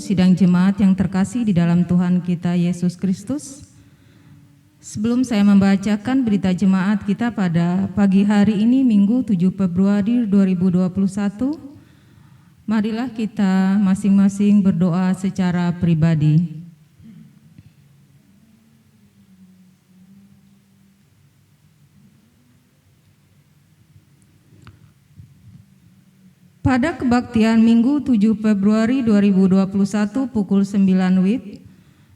sidang jemaat yang terkasih di dalam Tuhan kita Yesus Kristus. Sebelum saya membacakan berita jemaat kita pada pagi hari ini Minggu 7 Februari 2021, marilah kita masing-masing berdoa secara pribadi. Pada kebaktian Minggu 7 Februari 2021 pukul 9 WIB,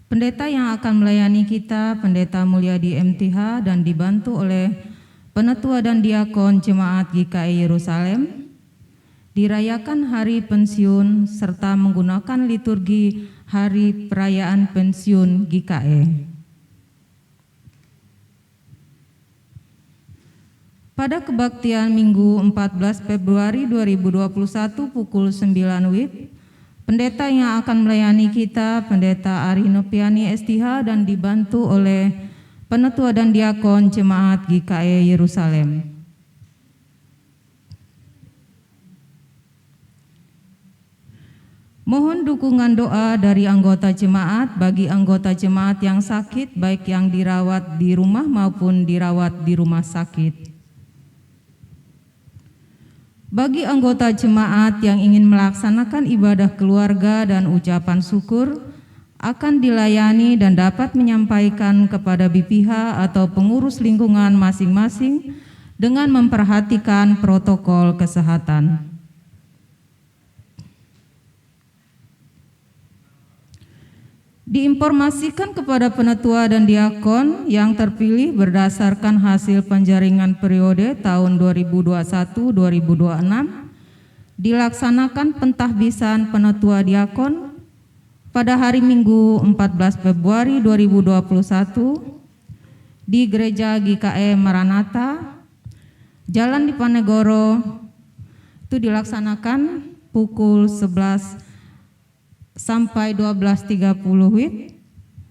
pendeta yang akan melayani kita, Pendeta Mulyadi MTH, dan dibantu oleh penetua dan diakon Jemaat GKI Yerusalem, dirayakan hari pensiun serta menggunakan liturgi hari perayaan pensiun GKI. Pada kebaktian Minggu 14 Februari 2021 pukul 9 WIB, pendeta yang akan melayani kita, Pendeta Ari Nopiani STH, dan dibantu oleh penetua dan diakon Jemaat GKI Yerusalem. Mohon dukungan doa dari anggota jemaat bagi anggota jemaat yang sakit, baik yang dirawat di rumah maupun dirawat di rumah sakit. Bagi anggota jemaat yang ingin melaksanakan ibadah keluarga dan ucapan syukur, akan dilayani dan dapat menyampaikan kepada BPH atau pengurus lingkungan masing-masing dengan memperhatikan protokol kesehatan. Diinformasikan kepada penetua dan diakon yang terpilih berdasarkan hasil penjaringan periode tahun 2021-2026, dilaksanakan pentahbisan penetua diakon pada hari Minggu 14 Februari 2021 di Gereja GKI Maranatha, Jalan Diponegoro. Itu dilaksanakan pukul 11 sampai 12.30 WIB.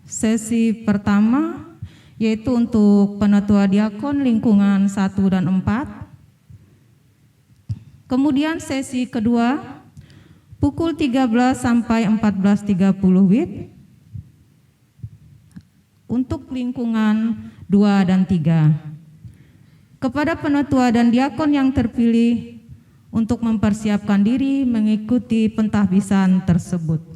Sesi pertama yaitu untuk penetua diakon lingkungan 1 dan 4. Kemudian sesi kedua pukul 13 sampai 14.30 WIB untuk lingkungan 2 dan 3. Kepada penetua dan diakon yang terpilih untuk mempersiapkan diri mengikuti pentahbisan tersebut.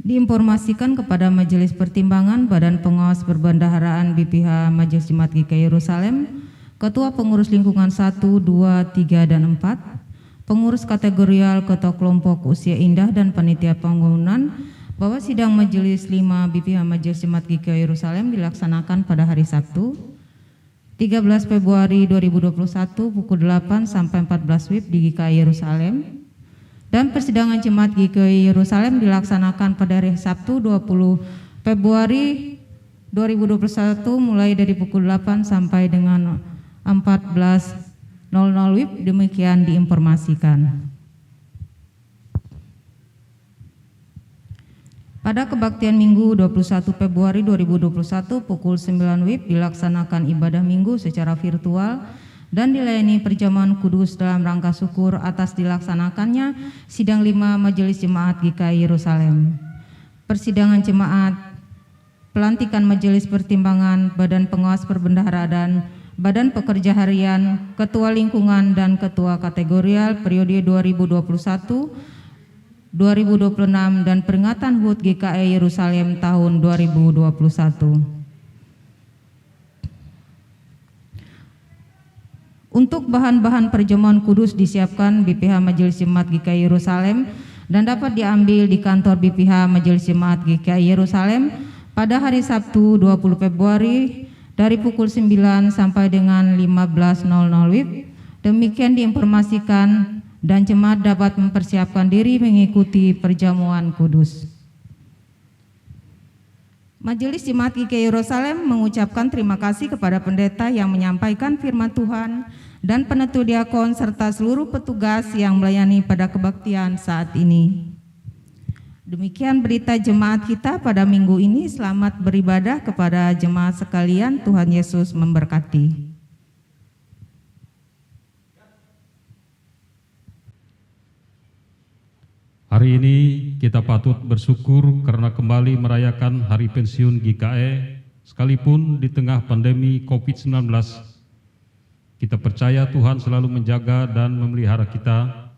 Diinformasikan kepada Majelis Pertimbangan Badan Pengawas Perbendaharaan BPH Majelis Jemaat GKI Yerusalem, Ketua Pengurus Lingkungan 1, 2, 3, dan 4, Pengurus Kategorial, Ketua Kelompok Usia Indah, dan Panitia Pembangunan, bahwa sidang Majelis 5 BPH Majelis Jemaat GKI Yerusalem dilaksanakan pada hari Sabtu 13 Februari 2021 pukul 8 sampai 14 WIB di GKI Yerusalem. Dan persidangan Jemaat GKI Yerusalem dilaksanakan pada hari Sabtu 20 Februari 2021 mulai dari pukul 8 sampai dengan 14.00 WIB. Demikian diinformasikan. Pada kebaktian Minggu 21 Februari 2021 pukul 9 WIB dilaksanakan ibadah Minggu secara virtual dan dilayani perjamuan kudus dalam rangka syukur atas dilaksanakannya sidang 5 Majelis Jemaat GKI Yerusalem. Persidangan jemaat, pelantikan Majelis Pertimbangan, Badan Pengawas Perbendaharaan, Badan Pekerja Harian, Ketua Lingkungan, dan Ketua Kategorial periode 2021-2026 dan peringatan HUT GKI Yerusalem tahun 2021. Untuk bahan-bahan perjamuan kudus disiapkan BPH Majelis Jemaat GKI Yerusalem dan dapat diambil di kantor BPH Majelis Jemaat GKI Yerusalem pada hari Sabtu 20 Februari dari pukul 9 sampai dengan 15.00 WIB. Demikian diinformasikan dan jemaat dapat mempersiapkan diri mengikuti perjamuan kudus. Majelis Jemaat GKI Yerusalem mengucapkan terima kasih kepada pendeta yang menyampaikan firman Tuhan dan penetua diakon serta seluruh petugas yang melayani pada kebaktian saat ini. Demikian berita jemaat kita pada minggu ini. Selamat beribadah kepada jemaat sekalian. Tuhan Yesus memberkati. Hari ini kita patut bersyukur karena kembali merayakan hari pensiun GKE, sekalipun di tengah pandemi COVID-19. Kita percaya Tuhan selalu menjaga dan memelihara kita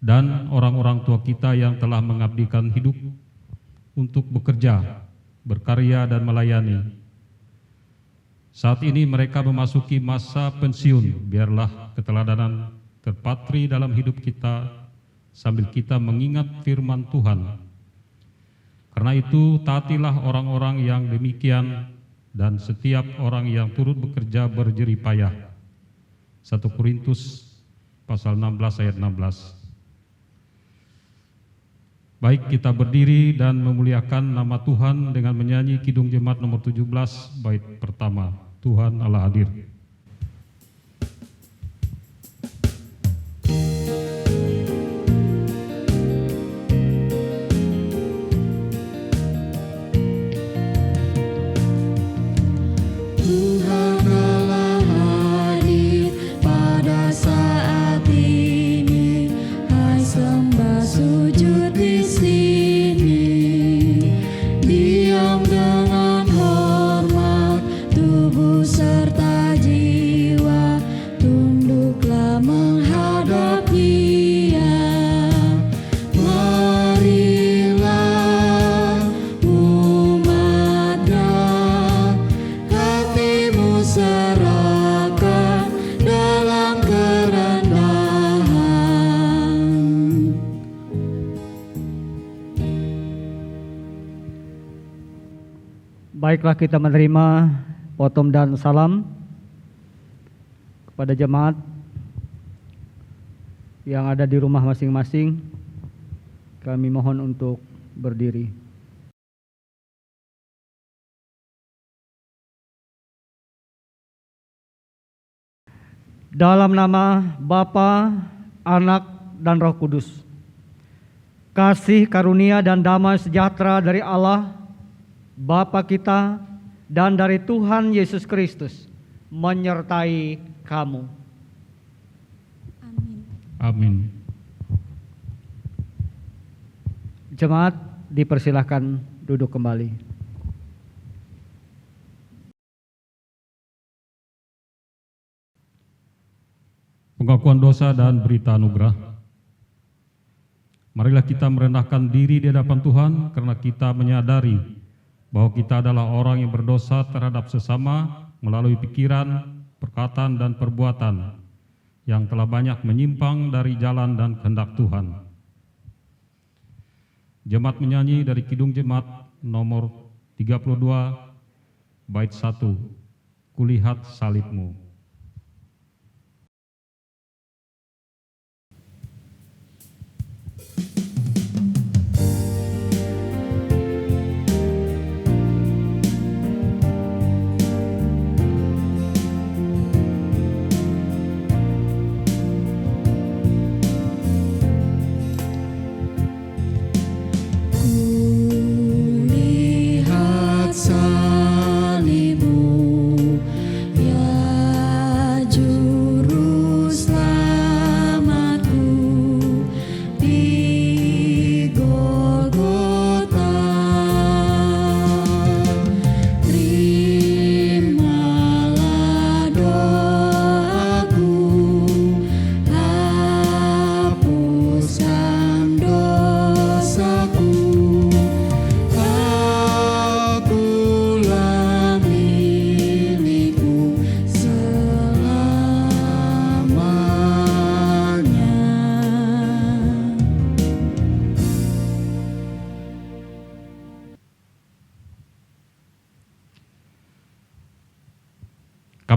dan orang-orang tua kita yang telah mengabdikan hidup untuk bekerja, berkarya dan melayani. Saat ini mereka memasuki masa pensiun, biarlah keteladanan terpatri dalam hidup kita sambil kita mengingat firman Tuhan. Karena itu taatilah orang-orang yang demikian dan setiap orang yang turut bekerja berjerih payah. 1 Korintus pasal 16 ayat 16. Baik, kita berdiri dan memuliakan nama Tuhan dengan menyanyi Kidung Jemaat nomor 17 bait pertama. Tuhan Allah hadir. Baiklah, kita menerima potom dan salam kepada jemaat yang ada di rumah masing-masing. Kami mohon untuk berdiri. Dalam nama Bapa, Anak, dan Roh Kudus, kasih karunia dan damai sejahtera dari Allah Bapa kita dan dari Tuhan Yesus Kristus menyertai kamu. Amin. Amin. Jemaat dipersilahkan duduk kembali. Pengakuan dosa dan berita anugerah. Marilah kita merendahkan diri di hadapan Tuhan karena kita menyadari bahwa kita adalah orang yang berdosa terhadap sesama melalui pikiran, perkataan, dan perbuatan yang telah banyak menyimpang dari jalan dan kehendak Tuhan. Jemaat menyanyi dari Kidung Jemaat nomor 32 bait 1, Kulihat salibmu.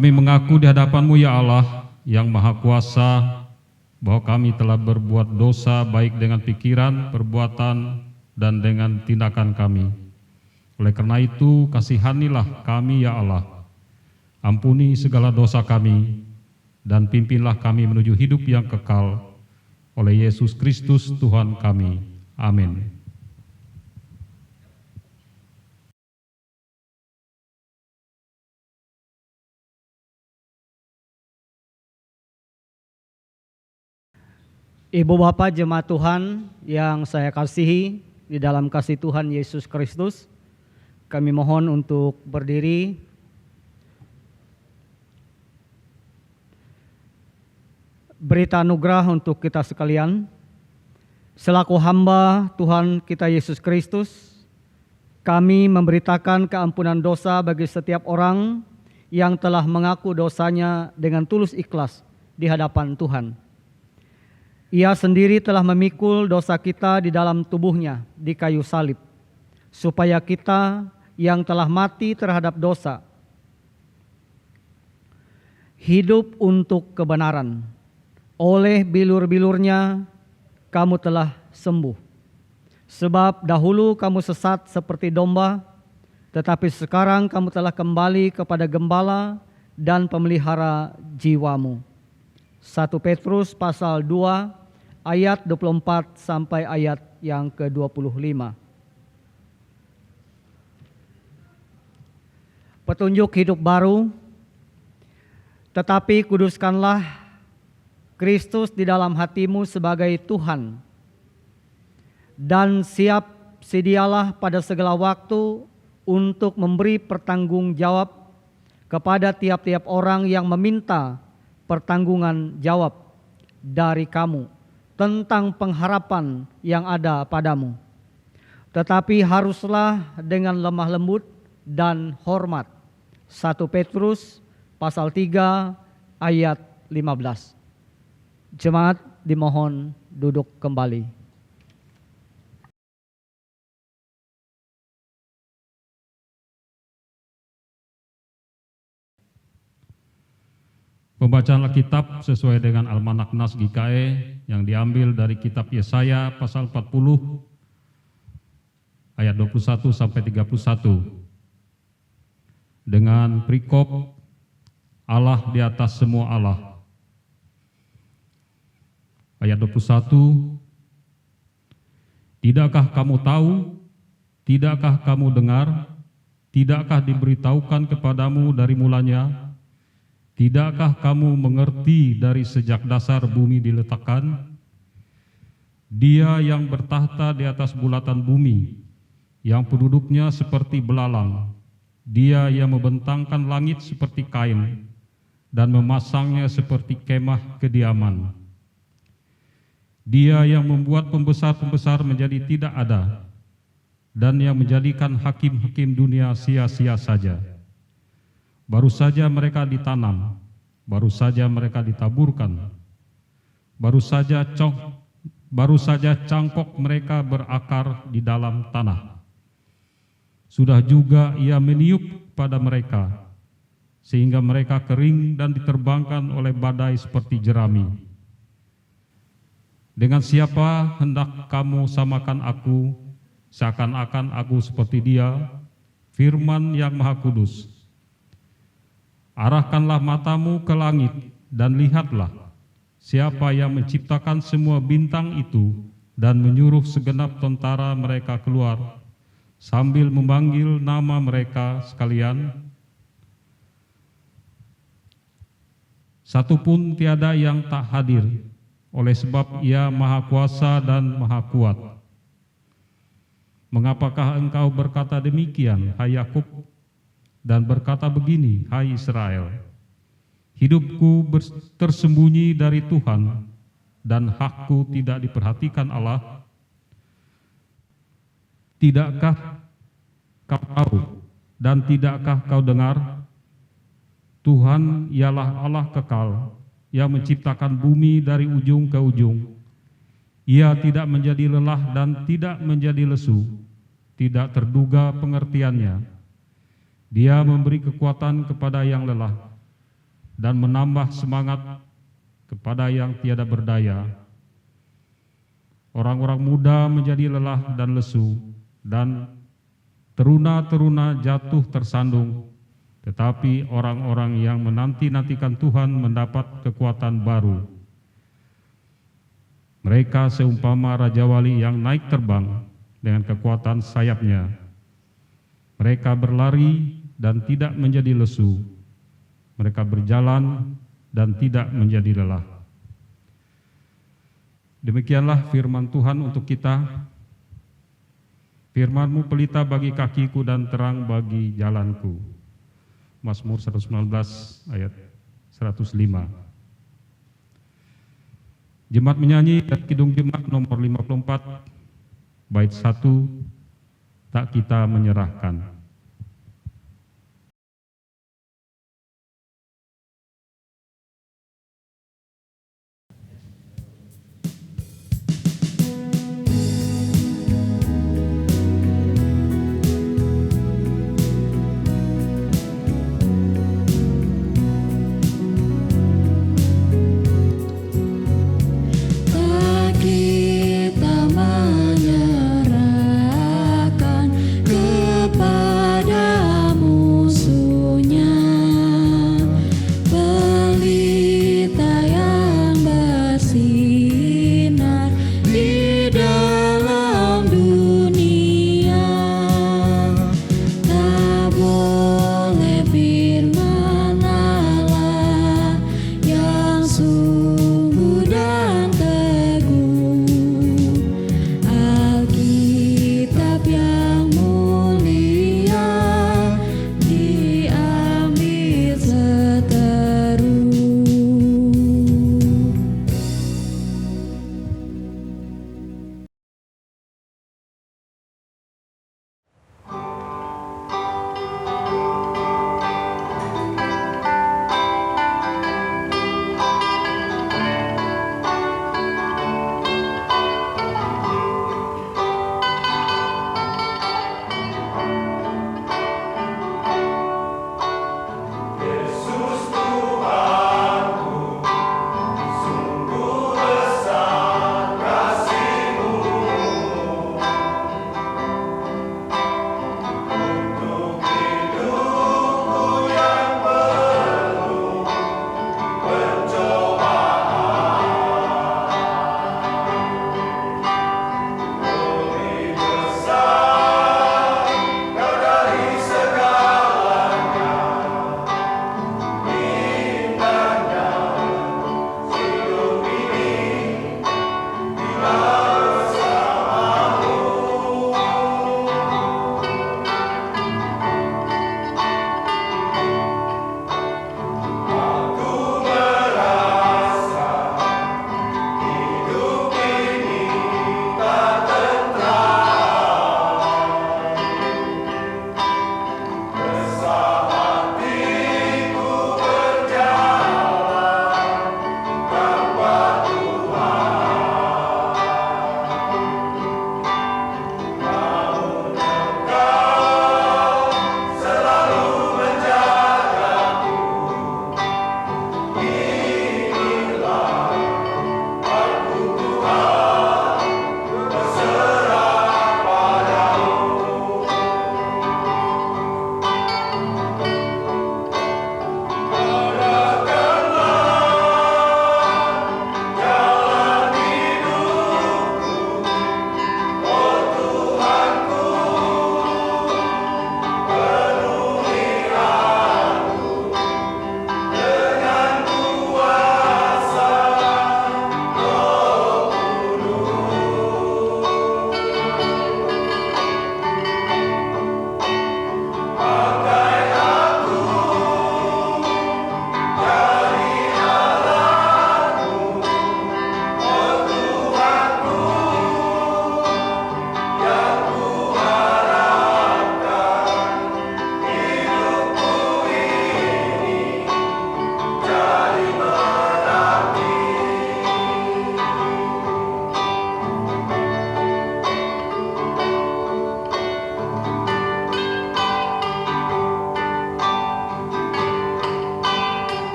Kami mengaku di hadapan-Mu ya Allah yang Maha Kuasa bahwa kami telah berbuat dosa baik dengan pikiran, perbuatan, dan dengan tindakan kami. Oleh karena itu, kasihanilah kami ya Allah. Ampuni segala dosa kami dan pimpinlah kami menuju hidup yang kekal oleh Yesus Kristus Tuhan kami. Amin. Ibu Bapak jemaat Tuhan yang saya kasihi di dalam kasih Tuhan Yesus Kristus, kami mohon untuk berdiri. Berita anugerah untuk kita sekalian. Selaku hamba Tuhan kita Yesus Kristus, kami memberitakan keampunan dosa bagi setiap orang yang telah mengaku dosanya dengan tulus ikhlas di hadapan Tuhan. Ia sendiri telah memikul dosa kita di dalam tubuhnya di kayu salib, supaya kita yang telah mati terhadap dosa hidup untuk kebenaran. Oleh bilur-bilurnya kamu telah sembuh. Sebab dahulu kamu sesat seperti domba, tetapi sekarang kamu telah kembali kepada gembala dan pemelihara jiwamu. 1 Petrus pasal 2 ayat 24 sampai ayat yang ke-25. Petunjuk hidup baru. Tetapi kuduskanlah Kristus di dalam hatimu sebagai Tuhan, dan siap sedialah pada segala waktu untuk memberi pertanggung jawab kepada tiap-tiap orang yang meminta pertanggungan jawab dari kamu tentang pengharapan yang ada padamu. Tetapi haruslah dengan lemah lembut dan hormat. 1 Petrus pasal 3 ayat 15. Jemaat dimohon duduk kembali. Pembacaan Alkitab sesuai dengan Almanak Nas GKE yang diambil dari kitab Yesaya pasal 40 ayat 21 sampai 31 dengan perikop Allah di atas semua Allah. Ayat 21, tidakkah kamu tahu, tidakkah kamu dengar, tidakkah diberitahukan kepadamu dari mulanya, tidakkah kamu mengerti dari sejak dasar bumi diletakkan? Dia yang bertahta di atas bulatan bumi, yang penduduknya seperti belalang, dia yang membentangkan langit seperti kain, dan memasangnya seperti kemah kediaman. Dia yang membuat pembesar-pembesar menjadi tidak ada, dan yang menjadikan hakim-hakim dunia sia-sia saja. Baru saja mereka ditanam, baru saja mereka ditaburkan, baru saja cangkok mereka berakar di dalam tanah. Sudah juga ia meniup pada mereka, sehingga mereka kering dan diterbangkan oleh badai seperti jerami. Dengan siapa hendak kamu samakan aku, seakan-akan aku seperti dia, firman yang Maha Kudus. Arahkanlah matamu ke langit dan lihatlah, siapa yang menciptakan semua bintang itu dan menyuruh segenap tentara mereka keluar, sambil memanggil nama mereka sekalian. Satupun tiada yang tak hadir, oleh sebab ia Maha Kuasa dan Maha Kuat. Mengapakah engkau berkata demikian, hai Yakub, dan berkata begini, hai Israel? Hidupku tersembunyi dari Tuhan, dan hakku tidak diperhatikan Allah. Tidakkah kau tahu dan tidakkah kau dengar? Tuhan ialah Allah kekal, yang menciptakan bumi dari ujung ke ujung. Ia tidak menjadi lelah dan tidak menjadi lesu, tidak terduga pengertiannya. Dia memberi kekuatan kepada yang lelah dan menambah semangat kepada yang tiada berdaya. Orang-orang muda menjadi lelah dan lesu, dan teruna-teruna jatuh tersandung. Tetapi orang-orang yang menanti-nantikan Tuhan mendapat kekuatan baru. Mereka seumpama Raja Wali yang naik terbang dengan kekuatan sayapnya. Mereka berlari dan tidak menjadi lesu. Mereka berjalan dan tidak menjadi lelah. Demikianlah firman Tuhan untuk kita. Firman-Mu pelita bagi kakiku dan terang bagi jalanku. Mazmur 119 ayat 105. Jemaat menyanyi dari Kidung Jemaat nomor 54, bait 1, tak kita menyerahkan. Kita menyerahkan kepada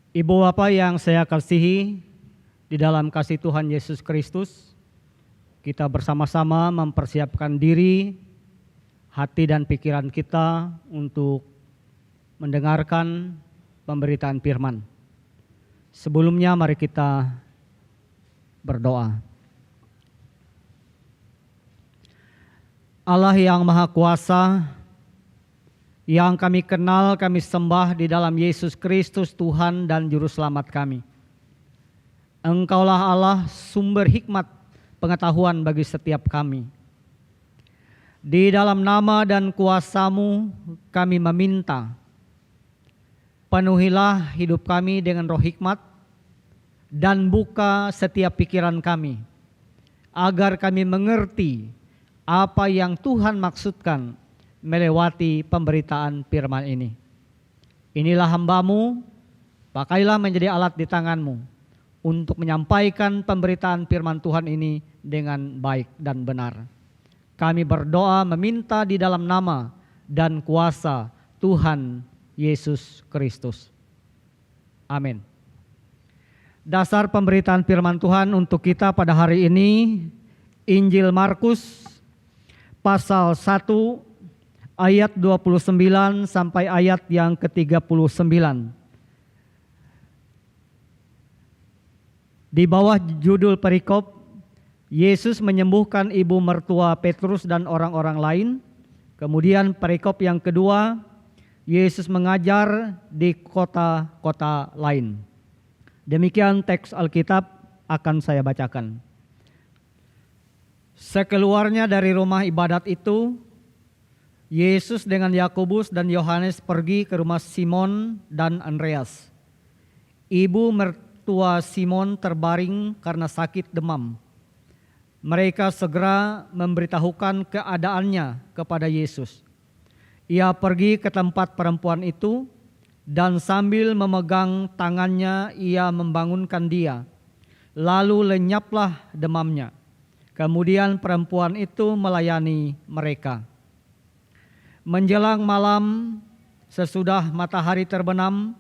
Ibu Bapak yang saya kasihi di dalam kasih Tuhan Yesus Kristus, kita bersama-sama mempersiapkan diri, hati dan pikiran kita untuk mendengarkan pemberitaan firman. Sebelumnya mari kita berdoa. Allah yang Maha Kuasa, yang kami kenal, kami sembah di dalam Yesus Kristus Tuhan dan Juru Selamat kami. Engkaulah Allah sumber hikmat pengetahuan bagi setiap kami. Di dalam nama dan kuasa-Mu kami meminta, penuhilah hidup kami dengan roh hikmat dan buka setiap pikiran kami, agar kami mengerti apa yang Tuhan maksudkan melewati pemberitaan firman ini. Inilah hamba-Mu, pakailah menjadi alat di tangan-Mu untuk menyampaikan pemberitaan firman Tuhan ini dengan baik dan benar. Kami berdoa meminta di dalam nama dan kuasa Tuhan Yesus Kristus. Amin. Dasar pemberitaan firman Tuhan untuk kita pada hari ini, Injil Markus pasal 1 ayat 29 sampai ayat yang ke-39. Di bawah judul perikop, Yesus menyembuhkan ibu mertua Petrus dan orang-orang lain. Kemudian perikop yang kedua, Yesus mengajar di kota-kota lain. Demikian teks Alkitab akan saya bacakan. Sekeluarnya dari rumah ibadat itu, Yesus dengan Yakobus dan Yohanes pergi ke rumah Simon dan Andreas. Ibu mertua Simon terbaring karena sakit demam. Mereka segera memberitahukan keadaannya kepada Yesus. Ia pergi ke tempat perempuan itu dan sambil memegang tangannya ia membangunkan dia. Lalu lenyaplah demamnya. Kemudian perempuan itu melayani mereka. Menjelang malam, sesudah matahari terbenam,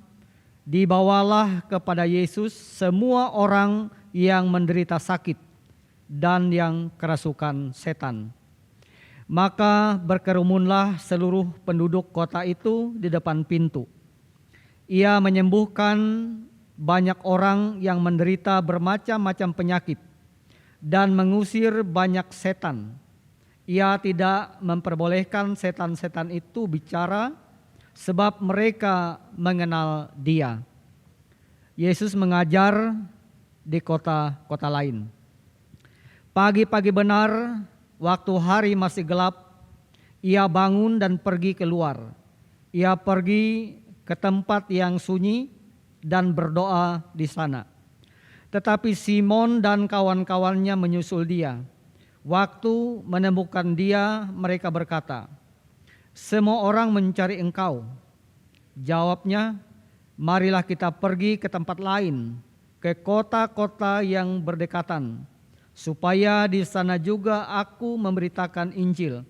dibawalah kepada Yesus semua orang yang menderita sakit dan yang kerasukan setan. Maka berkerumunlah seluruh penduduk kota itu di depan pintu. Ia menyembuhkan banyak orang yang menderita bermacam-macam penyakit dan mengusir banyak setan. Ia tidak memperbolehkan setan-setan itu bicara sebab mereka mengenal Dia. Yesus mengajar di kota-kota lain. Pagi-pagi benar, waktu hari masih gelap, ia bangun dan pergi keluar. Ia pergi ke tempat yang sunyi dan berdoa di sana. Tetapi Simon dan kawan-kawannya menyusul dia. Waktu menemukan dia, mereka berkata, "Semua orang mencari engkau." Jawabnya, "Marilah kita pergi ke tempat lain, ke kota-kota yang berdekatan, supaya di sana juga aku memberitakan Injil,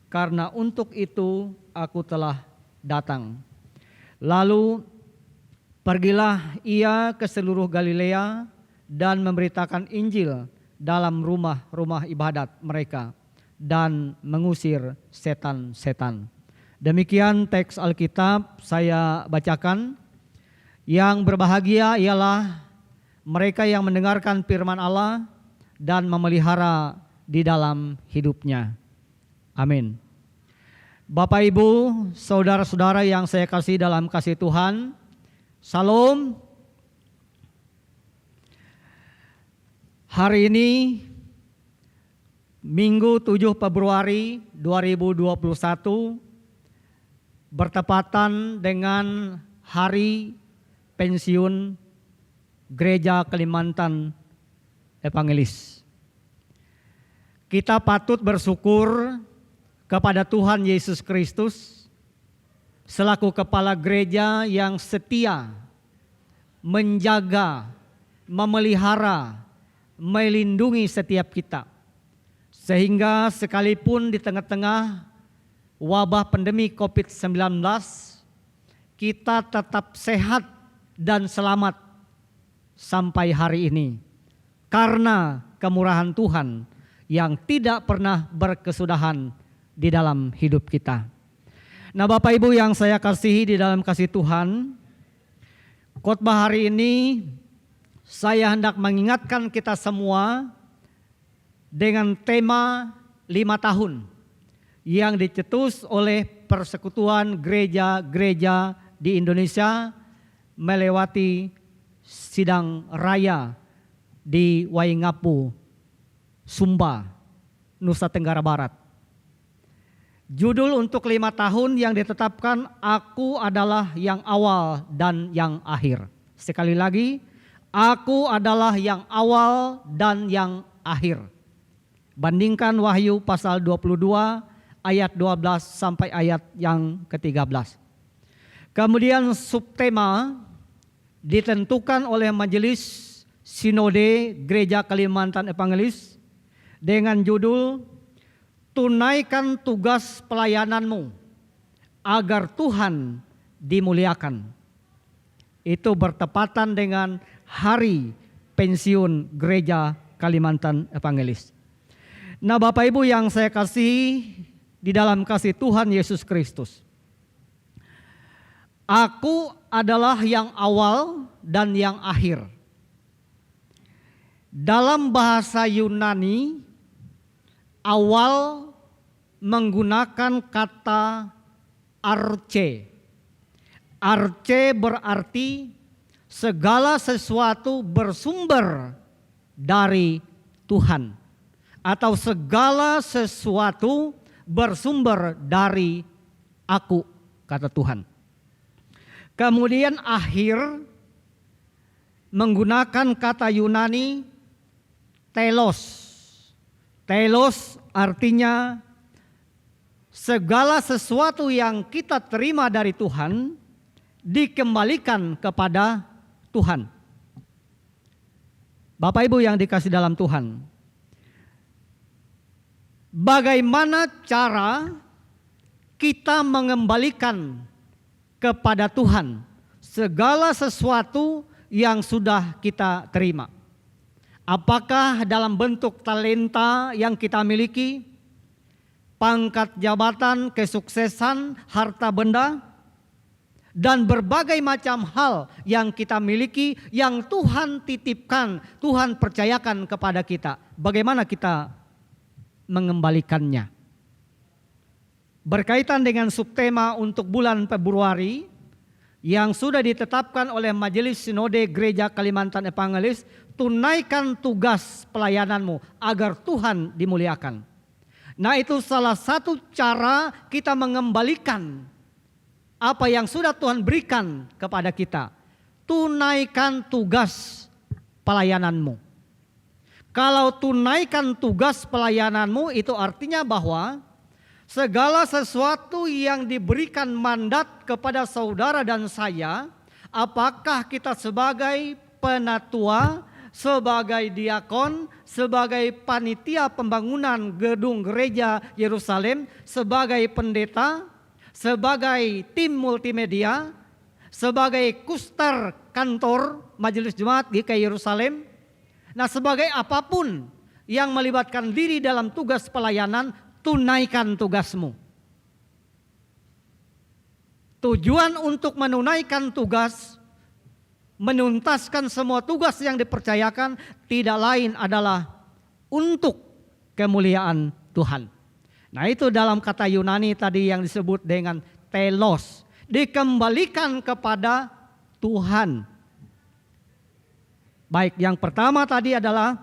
karena untuk itu aku telah datang." Lalu pergilah ia ke seluruh Galilea dan memberitakan Injil dalam rumah-rumah ibadat mereka dan mengusir setan-setan. Demikian teks Alkitab saya bacakan. Yang berbahagia ialah mereka yang mendengarkan firman Allah dan memelihara di dalam hidupnya. Amin. Bapak, Ibu, saudara-saudara yang saya kasih dalam kasih Tuhan, Salam. Hari ini Minggu 7 Februari 2021 bertepatan dengan hari pensiun Gereja Kalimantan Evangelis. Kita patut bersyukur kepada Tuhan Yesus Kristus selaku kepala gereja yang setia menjaga, memelihara, melindungi setiap kita. Sehingga sekalipun di tengah-tengah wabah pandemi COVID-19, kita tetap sehat dan selamat sampai hari ini karena kemurahan Tuhan yang tidak pernah berkesudahan di dalam hidup kita. Nah, Bapak Ibu yang saya kasihi di dalam kasih Tuhan, khotbah hari ini saya hendak mengingatkan kita semua dengan tema 5 tahun yang dicetus oleh Persekutuan Gereja-Gereja di Indonesia melewati sidang raya di Waingapu, Sumba, Nusa Tenggara Barat. Judul untuk 5 tahun yang ditetapkan, Aku adalah yang awal dan yang akhir. Sekali lagi, Aku adalah yang awal dan yang akhir. Bandingkan Wahyu pasal 22 ayat 12 sampai ayat yang ke-13. Kemudian subtema ditentukan oleh Majelis Sinode Gereja Kalimantan Evangelis dengan judul Tunaikan tugas pelayananmu agar Tuhan dimuliakan. Itu bertepatan dengan hari pensiun Gereja Kalimantan Evangelis. Nah, Bapak Ibu yang saya kasihi di dalam kasih Tuhan Yesus Kristus, Aku adalah yang awal dan yang akhir. Dalam bahasa Yunani, awal menggunakan kata arche. Arche berarti segala sesuatu bersumber dari Tuhan, atau segala sesuatu bersumber dari Aku, kata Tuhan. Kemudian akhir menggunakan kata Yunani telos. Telos artinya segala sesuatu yang kita terima dari Tuhan dikembalikan kepada Tuhan. Bapak Ibu yang dikasih dalam Tuhan, bagaimana cara kita mengembalikan kepada Tuhan segala sesuatu yang sudah kita terima? Apakah dalam bentuk talenta yang kita miliki, pangkat jabatan, kesuksesan, harta benda, dan berbagai macam hal yang kita miliki yang Tuhan titipkan, Tuhan percayakan kepada kita. Bagaimana kita mengembalikannya? Berkaitan dengan subtema untuk bulan Februari yang sudah ditetapkan oleh Majelis Sinode Gereja Kalimantan Evangelis, tunaikan tugas pelayananmu agar Tuhan dimuliakan. Nah, itu salah satu cara kita mengembalikan apa yang sudah Tuhan berikan kepada kita. Tunaikan tugas pelayananmu. Kalau tunaikan tugas pelayananmu itu artinya bahwa segala sesuatu yang diberikan mandat kepada saudara dan saya, apakah kita sebagai penatua, sebagai diakon, sebagai panitia pembangunan gedung gereja Yerusalem, sebagai pendeta, sebagai tim multimedia, sebagai kuster kantor Majelis Jemaat GKI Yerusalem, nah sebagai apapun yang melibatkan diri dalam tugas pelayanan, tunaikan tugasmu. Tujuan untuk menunaikan tugas, menuntaskan semua tugas yang dipercayakan tidak lain adalah untuk kemuliaan Tuhan. Nah, itu dalam kata Yunani tadi yang disebut dengan telos, dikembalikan kepada Tuhan. Baik, yang pertama tadi adalah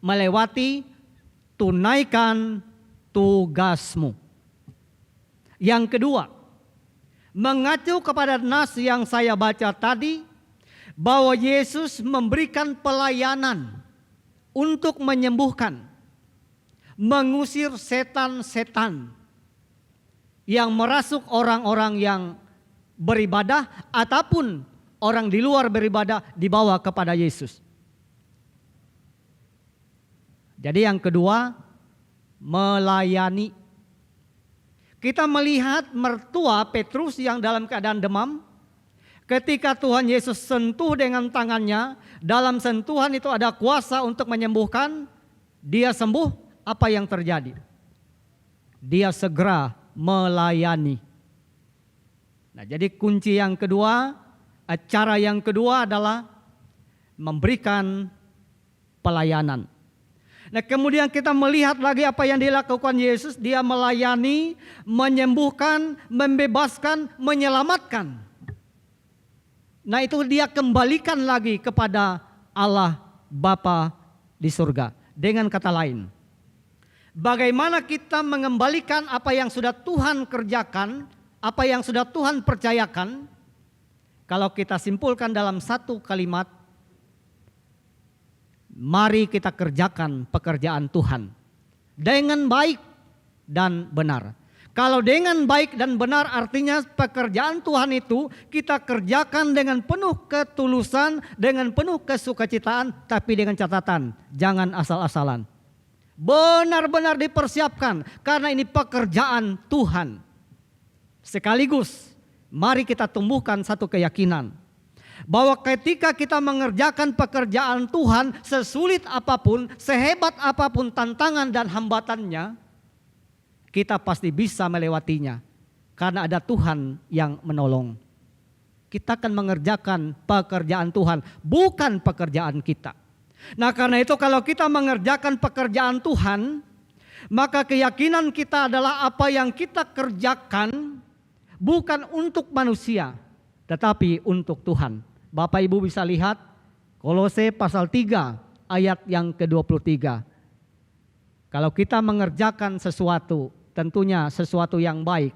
melewati tunaikan tugasmu. Yang kedua, mengacu kepada nas yang saya baca tadi, bahwa Yesus memberikan pelayanan untuk menyembuhkan, mengusir setan-setan yang merasuk orang-orang yang beribadah ataupun orang di luar beribadah dibawa kepada Yesus. Jadi yang kedua, melayani. Kita melihat mertua Petrus yang dalam keadaan demam. Ketika Tuhan Yesus sentuh dengan tangannya, dalam sentuhan itu ada kuasa untuk menyembuhkan, dia sembuh, apa yang terjadi? Dia segera melayani. Nah, jadi kunci yang kedua, cara yang kedua adalah memberikan pelayanan. Nah, kemudian kita melihat lagi apa yang dilakukan Yesus, dia melayani, menyembuhkan, membebaskan, menyelamatkan. Nah, itu dia kembalikan lagi kepada Allah Bapa di surga. Dengan kata lain, bagaimana kita mengembalikan apa yang sudah Tuhan kerjakan, apa yang sudah Tuhan percayakan? Kalau kita simpulkan dalam satu kalimat, mari kita kerjakan pekerjaan Tuhan dengan baik dan benar. Kalau dengan baik dan benar artinya pekerjaan Tuhan itu kita kerjakan dengan penuh ketulusan, dengan penuh kesukacitaan, tapi dengan catatan, jangan asal-asalan. Benar-benar dipersiapkan karena ini pekerjaan Tuhan. Sekaligus mari kita tumbuhkan satu keyakinan bahwa ketika kita mengerjakan pekerjaan Tuhan, sesulit apapun, sehebat apapun tantangan dan hambatannya, kita pasti bisa melewatinya karena ada Tuhan yang menolong. Kita akan mengerjakan pekerjaan Tuhan, bukan pekerjaan kita. Nah, karena itu kalau kita mengerjakan pekerjaan Tuhan, maka keyakinan kita adalah apa yang kita kerjakan bukan untuk manusia, tetapi untuk Tuhan. Bapak Ibu bisa lihat Kolose pasal 3 ayat yang ke-23. Kalau kita mengerjakan sesuatu, tentunya sesuatu yang baik,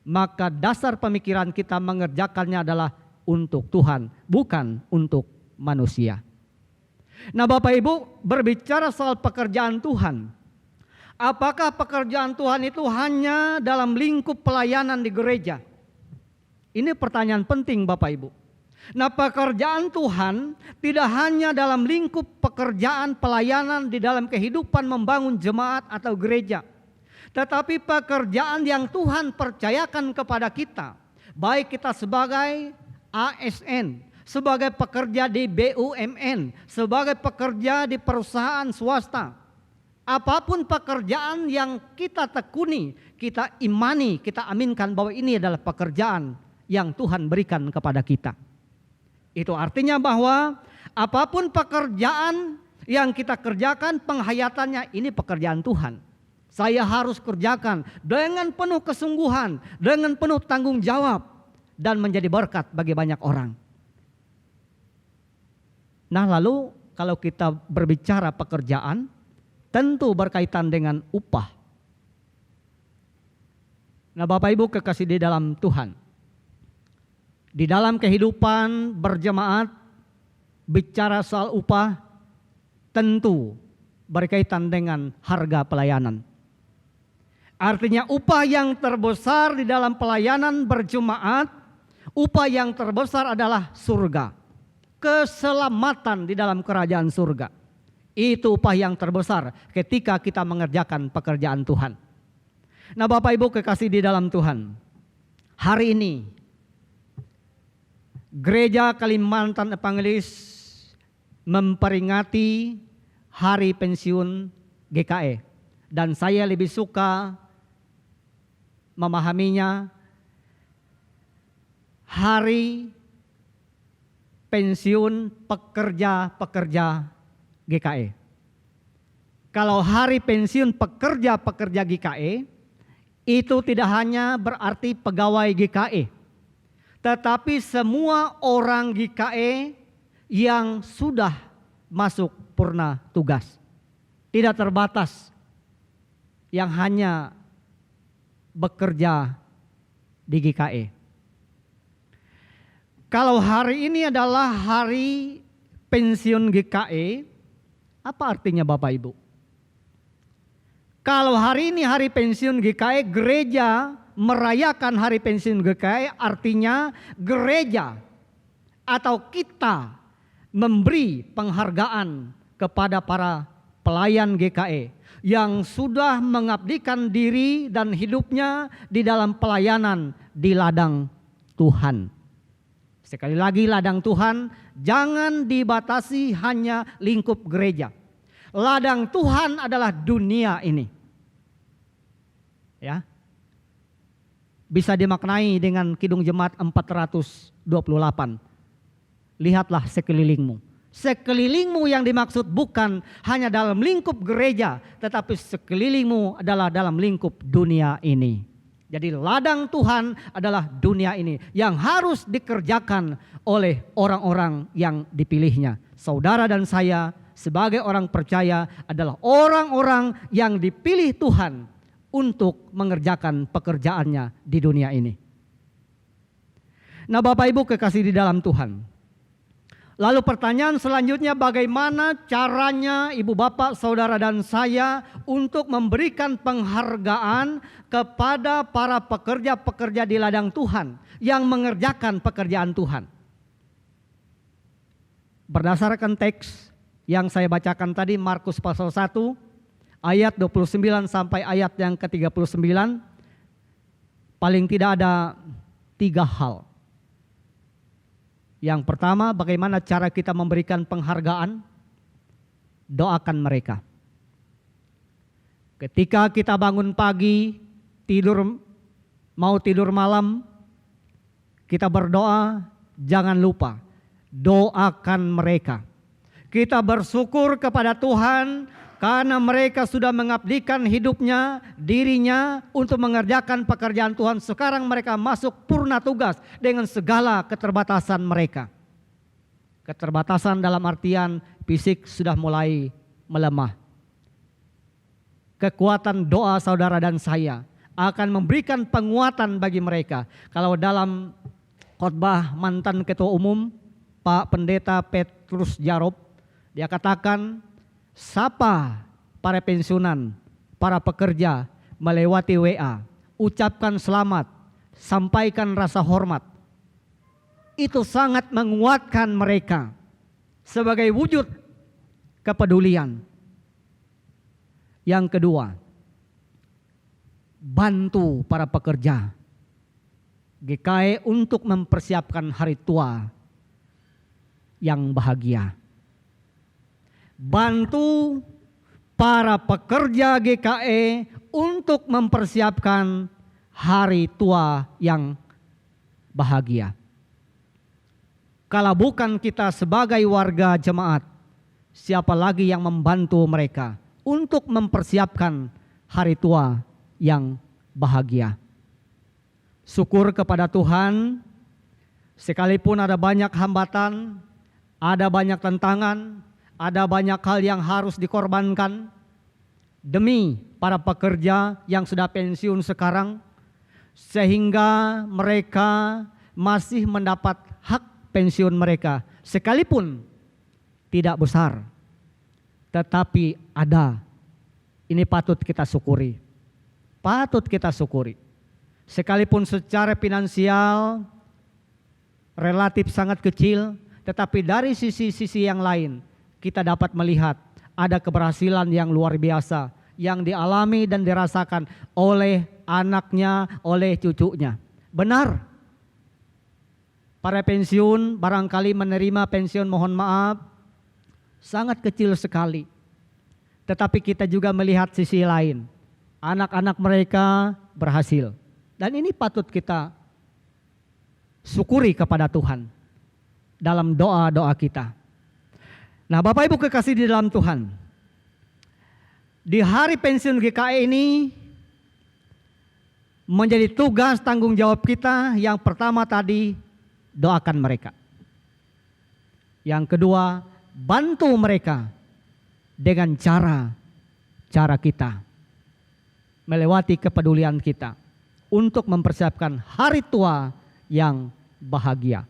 maka dasar pemikiran kita mengerjakannya adalah untuk Tuhan, bukan untuk manusia. Nah, Bapak Ibu berbicara soal pekerjaan Tuhan. Apakah pekerjaan Tuhan itu hanya dalam lingkup pelayanan di gereja? Ini pertanyaan penting Bapak Ibu. Nah, pekerjaan Tuhan tidak hanya dalam lingkup pekerjaan pelayanan di dalam kehidupan membangun jemaat atau gereja. Tetapi pekerjaan yang Tuhan percayakan kepada kita, baik kita sebagai ASN, sebagai pekerja di BUMN, sebagai pekerja di perusahaan swasta, apapun pekerjaan yang kita tekuni, kita imani, kita aminkan bahwa ini adalah pekerjaan yang Tuhan berikan kepada kita. Itu artinya bahwa apapun pekerjaan yang kita kerjakan, penghayatannya ini pekerjaan Tuhan. Saya harus kerjakan dengan penuh kesungguhan, dengan penuh tanggung jawab, dan menjadi berkat bagi banyak orang. Nah, lalu kalau kita berbicara pekerjaan, tentu berkaitan dengan upah. Nah, Bapak Ibu kekasih di dalam Tuhan, di dalam kehidupan berjemaat, bicara soal upah tentu berkaitan dengan harga pelayanan. Artinya upah yang terbesar di dalam pelayanan berjemaat, upah yang terbesar adalah surga. Keselamatan di dalam kerajaan surga. Itu upah yang terbesar ketika kita mengerjakan pekerjaan Tuhan. Nah, Bapak Ibu kekasih di dalam Tuhan, hari ini Gereja Kalimantan Evangelis memperingati hari pensiun GKE. Dan saya lebih suka memahaminya hari pensiun pekerja-pekerja GKE. Kalau hari pensiun pekerja-pekerja GKE itu tidak hanya berarti pegawai GKE, tetapi semua orang GKE yang sudah masuk purna tugas. Tidak terbatas yang hanya bekerja di GKE. Kalau hari ini adalah hari pensiun GKE, apa artinya Bapak Ibu? Kalau hari ini hari pensiun GKE, gereja merayakan hari pensiun GKE, artinya gereja atau kita memberi penghargaan kepada para pelayan GKE yang sudah mengabdikan diri dan hidupnya di dalam pelayanan di ladang Tuhan. Sekali lagi, ladang Tuhan jangan dibatasi hanya lingkup gereja. Ladang Tuhan adalah dunia ini. Ya. Bisa dimaknai dengan Kidung Jemaat 428. Lihatlah sekelilingmu. Sekelilingmu yang dimaksud bukan hanya dalam lingkup gereja, tetapi sekelilingmu adalah dalam lingkup dunia ini. Jadi ladang Tuhan adalah dunia ini yang harus dikerjakan oleh orang-orang yang dipilihnya. Saudara dan saya sebagai orang percaya adalah orang-orang yang dipilih Tuhan untuk mengerjakan pekerjaannya di dunia ini. Nah, Bapak Ibu kekasih di dalam Tuhan. Lalu pertanyaan selanjutnya, bagaimana caranya ibu bapak, saudara dan saya untuk memberikan penghargaan kepada para pekerja-pekerja di ladang Tuhan yang mengerjakan pekerjaan Tuhan. Berdasarkan teks yang saya bacakan tadi, Markus pasal 1 ayat 29 sampai ayat yang ke-39, paling tidak ada 3 hal. Yang pertama, bagaimana cara kita memberikan penghargaan? Doakan mereka. Ketika kita bangun pagi, mau tidur malam, kita berdoa, jangan lupa doakan mereka. Kita bersyukur kepada Tuhan karena mereka sudah mengabdikan hidupnya, dirinya untuk mengerjakan pekerjaan Tuhan. Sekarang mereka masuk purna tugas dengan segala keterbatasan mereka. Keterbatasan dalam artian fisik sudah mulai melemah. Kekuatan doa saudara dan saya akan memberikan penguatan bagi mereka. Kalau dalam khotbah mantan Ketua Umum Pak Pendeta Petrus Jarob, dia katakan, sapa para pensiunan, para pekerja melewati WA, ucapkan selamat, sampaikan rasa hormat. Itu sangat menguatkan mereka sebagai wujud kepedulian. Yang kedua, bantu para pekerja GKE untuk mempersiapkan hari tua yang bahagia. Bantu para pekerja GKE untuk mempersiapkan hari tua yang bahagia. Kalau bukan kita sebagai warga jemaat, siapa lagi yang membantu mereka untuk mempersiapkan hari tua yang bahagia? Syukur kepada Tuhan, sekalipun ada banyak hambatan, ada banyak tantangan, ada banyak hal yang harus dikorbankan demi para pekerja yang sudah pensiun sekarang, sehingga mereka masih mendapat hak pensiun mereka, sekalipun tidak besar, tetapi ada. Ini patut kita syukuri. Patut kita syukuri. Sekalipun secara finansial relatif sangat kecil, tetapi dari sisi-sisi yang lain kita dapat melihat ada keberhasilan yang luar biasa yang dialami dan dirasakan oleh anaknya, oleh cucunya. Benar, para pensiun barangkali menerima pensiun, mohon maaf, sangat kecil sekali. Tetapi kita juga melihat sisi lain. Anak-anak mereka berhasil. Dan ini patut kita syukuri kepada Tuhan dalam doa-doa kita. Nah, Bapak Ibu kekasih di dalam Tuhan, di hari pensiun GKE ini menjadi tugas tanggung jawab kita. Yang pertama tadi, doakan mereka. Yang kedua, bantu mereka dengan cara kita, melewati kepedulian kita untuk mempersiapkan hari tua yang bahagia.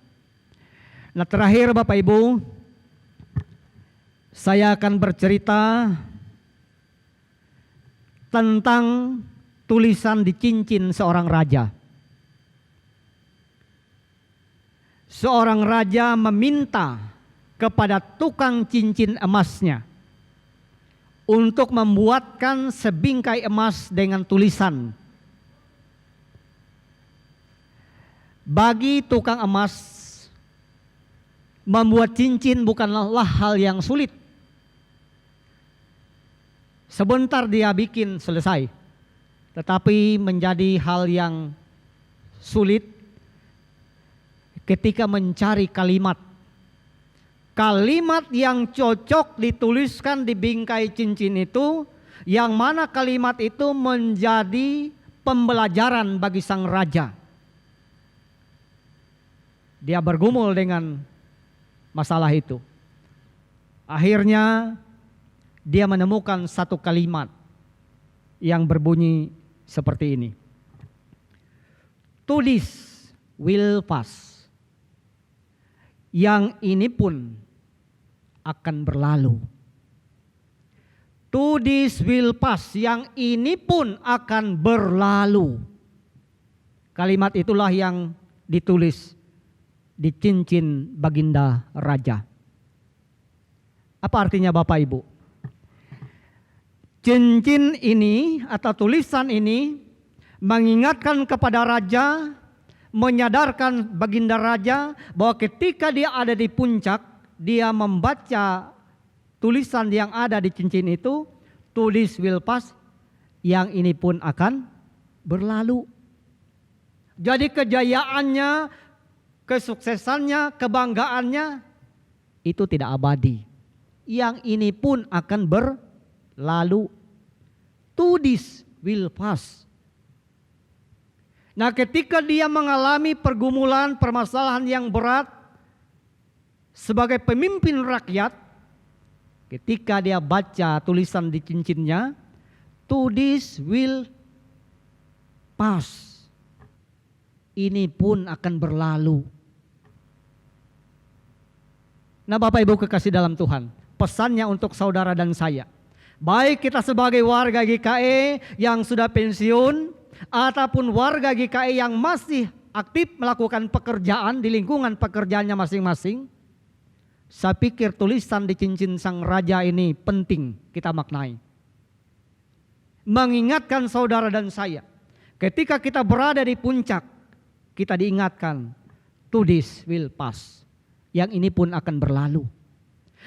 Nah, terakhir Bapak Ibu, saya akan bercerita tentang tulisan di cincin seorang raja. Seorang raja meminta kepada tukang cincin emasnya untuk membuatkan sebingkai emas dengan tulisan. Bagi tukang emas, Membuat cincin bukanlah hal yang sulit. Sebentar dia bikin selesai. Tetapi menjadi hal yang sulit ketika mencari kalimat. Kalimat yang cocok dituliskan di bingkai cincin itu, yang mana kalimat itu menjadi pembelajaran bagi sang raja. Dia bergumul dengan masalah itu. Akhirnya dia menemukan satu kalimat yang berbunyi seperti ini. To this will pass. Yang ini pun akan berlalu. To this will pass. Yang ini pun akan berlalu. Kalimat itulah yang ditulis di cincin baginda raja. Apa artinya Bapak Ibu? Cincin ini atau tulisan ini mengingatkan kepada raja, menyadarkan baginda raja bahwa ketika dia ada di puncak, dia membaca tulisan yang ada di cincin itu, to this will pass, yang ini pun akan berlalu. Jadi kejayaannya, kesuksesannya, kebanggaannya itu tidak abadi. Yang ini pun akan berlalu. To this will pass. Nah, ketika dia mengalami pergumulan, permasalahan yang berat sebagai pemimpin rakyat, ketika dia baca tulisan di cincinnya, to this will pass. Ini pun akan berlalu. Nah, Bapak Ibu kekasih dalam Tuhan, pesannya untuk saudara dan saya, baik kita sebagai warga GKE yang sudah pensiun ataupun warga GKE yang masih aktif melakukan pekerjaan di lingkungan pekerjaannya masing-masing, saya pikir tulisan di cincin sang raja ini penting kita maknai. Mengingatkan saudara dan saya, ketika kita berada di puncak, kita diingatkan, to this will pass. Yang ini pun akan berlalu.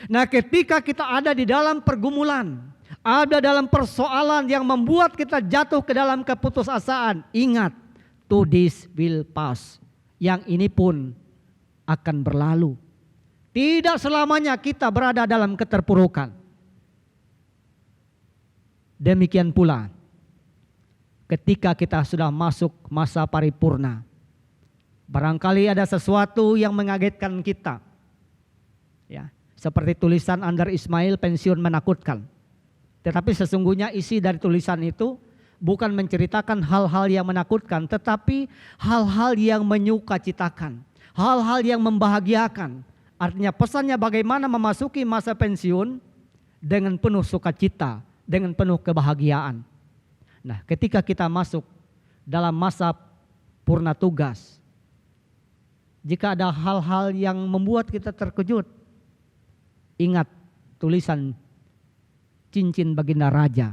Nah, ketika kita ada di dalam pergumulan, ada dalam persoalan yang membuat kita jatuh ke dalam keputusasaan, ingat, to this will pass. Yang ini pun akan berlalu. Tidak selamanya kita berada dalam keterpurukan. Demikian pula ketika kita sudah masuk masa paripurna, barangkali ada sesuatu yang mengagetkan kita. Ya, seperti tulisan Andar Ismail, pensiun menakutkan. Tetapi sesungguhnya isi dari tulisan itu bukan menceritakan hal-hal yang menakutkan, tetapi hal-hal yang menyukacitakan, hal-hal yang membahagiakan. Artinya pesannya bagaimana memasuki masa pensiun dengan penuh sukacita, dengan penuh kebahagiaan. Nah, ketika kita masuk dalam masa purna tugas, jika ada hal-hal yang membuat kita terkejut, ingat tulisan cincin baginda raja,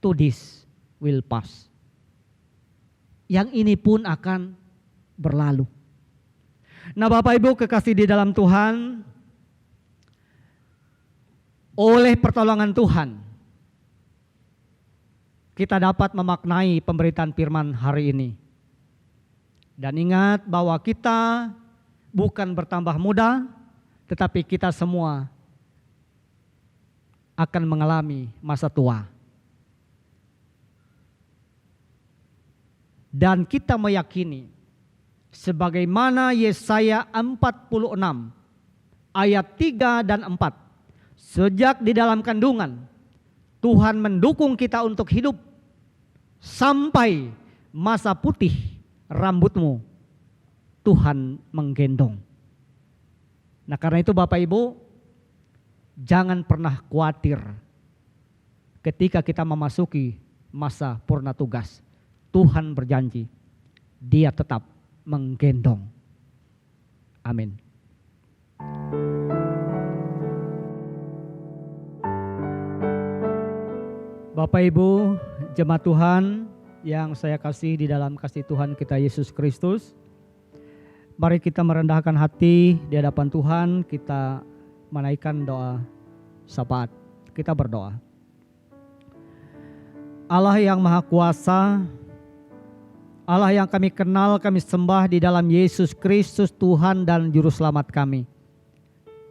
to this will pass. Yang ini pun akan berlalu. Nah, Bapak Ibu kekasih di dalam Tuhan, oleh pertolongan Tuhan, kita dapat memaknai pemberitaan firman hari ini. Dan ingat bahwa kita bukan bertambah muda, tetapi kita semua akan mengalami masa tua. Dan kita meyakini, sebagaimana Yesaya 46 ayat 3 dan 4, sejak di dalam kandungan Tuhan mendukung kita untuk hidup sampai masa putih rambutmu Tuhan menggendong. Nah, karena itu Bapak Ibu, jangan pernah khawatir ketika kita memasuki masa purna tugas. Tuhan berjanji, Dia tetap menggendong. Amin. Bapak Ibu, jemaat Tuhan yang saya kasih di dalam kasih Tuhan kita Yesus Kristus, Mari kita merendahkan hati di hadapan Tuhan, kita menaikkan doa syafaat. Kita berdoa. Allah yang Maha Kuasa, Allah yang kami kenal, kami sembah di dalam Yesus Kristus Tuhan dan Juru Selamat kami,